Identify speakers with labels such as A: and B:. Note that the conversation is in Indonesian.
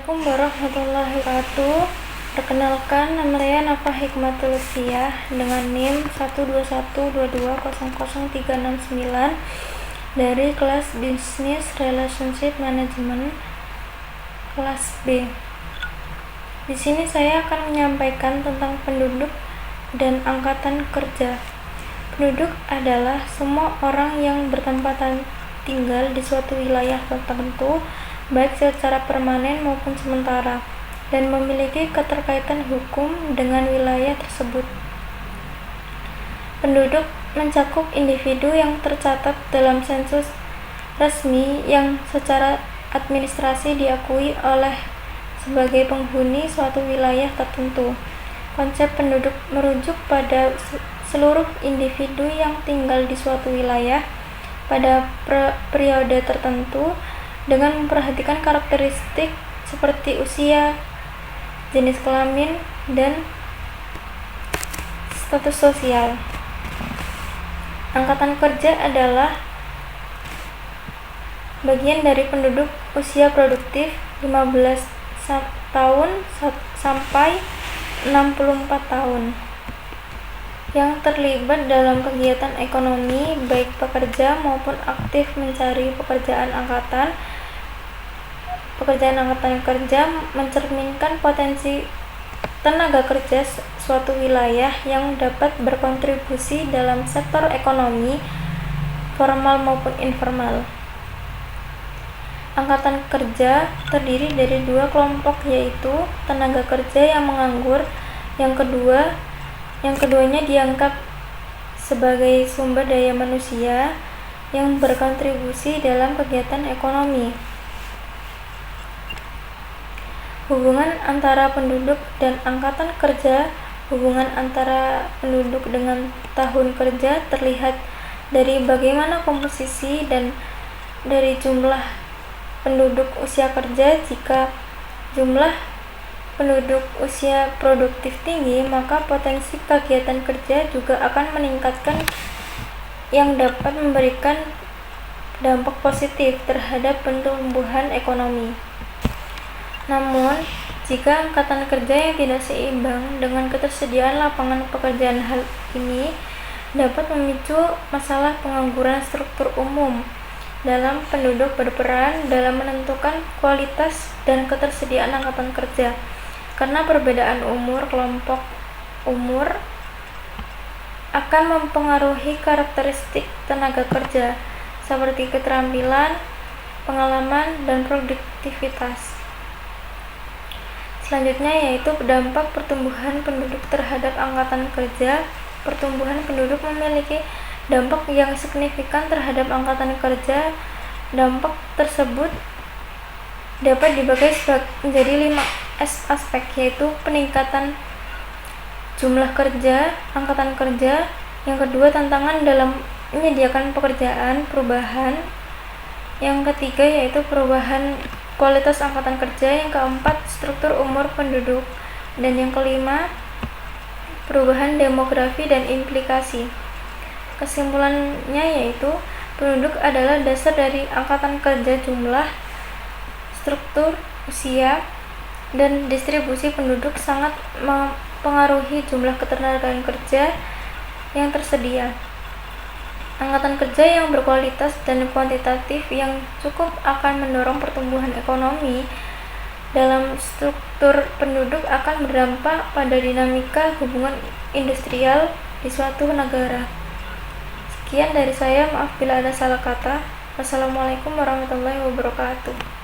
A: Assalamualaikum warahmatullahi wabarakatuh. Perkenalkan, nama saya Nafa Hikmatul Lutfiyah dengan NIM 12122000369 dari kelas Business Relationship Management kelas B. Di sini saya akan menyampaikan tentang penduduk dan angkatan kerja. Penduduk adalah semua orang yang bertempatan tinggal di suatu wilayah tertentu, baik secara permanen maupun sementara, dan memiliki keterkaitan hukum dengan wilayah tersebut. Penduduk mencakup individu yang tercatat dalam sensus resmi yang secara administrasi diakui oleh sebagai penghuni suatu wilayah tertentu. Konsep penduduk merujuk pada seluruh individu yang tinggal di suatu wilayah pada periode tertentu dengan memperhatikan karakteristik seperti usia, jenis kelamin, dan status sosial. Angkatan kerja adalah bagian dari penduduk usia produktif 15 tahun sampai 64 tahun yang terlibat dalam kegiatan ekonomi, baik pekerja maupun aktif mencari pekerjaan. Angkatan kerja mencerminkan potensi tenaga kerja suatu wilayah yang dapat berkontribusi dalam sektor ekonomi formal maupun informal. Angkatan kerja terdiri dari dua kelompok, yaitu tenaga kerja yang menganggur, yang keduanya dianggap sebagai sumber daya manusia yang berkontribusi dalam kegiatan ekonomi. Hubungan antara penduduk dan angkatan kerja. Hubungan antara penduduk dengan tahun kerja terlihat dari bagaimana komposisi dan dari jumlah penduduk usia kerja. Jika jumlah penduduk usia produktif tinggi, maka potensi kegiatan kerja juga akan meningkatkan yang dapat memberikan dampak positif terhadap pertumbuhan ekonomi. Namun, jika angkatan kerja yang tidak seimbang dengan ketersediaan lapangan pekerjaan, hal ini dapat memicu masalah pengangguran. Struktur umum dalam penduduk berperan dalam menentukan kualitas dan ketersediaan angkatan kerja. Karena perbedaan kelompok umur akan mempengaruhi karakteristik tenaga kerja seperti keterampilan, pengalaman, dan produktivitas. Selanjutnya yaitu dampak pertumbuhan penduduk terhadap angkatan kerja. Pertumbuhan penduduk memiliki dampak yang signifikan terhadap angkatan kerja. Dampak tersebut dapat dibagi menjadi 5 aspek, yaitu peningkatan jumlah kerja, angkatan kerja. Yang kedua, tantangan dalam menyediakan pekerjaan, perubahan. Yang ketiga yaitu perubahan kualitas angkatan kerja. Yang keempat, struktur umur penduduk. Dan yang kelima, perubahan demografi dan implikasi. Kesimpulannya yaitu penduduk adalah dasar dari angkatan kerja. Jumlah, struktur, usia, dan distribusi penduduk sangat mempengaruhi jumlah ketenagaan kerja yang tersedia. Angkatan kerja yang berkualitas dan kuantitatif yang cukup akan mendorong pertumbuhan ekonomi. Dalam struktur penduduk akan berdampak pada dinamika hubungan industrial di suatu negara. Sekian dari saya, maaf bila ada salah kata. Wassalamualaikum warahmatullahi wabarakatuh.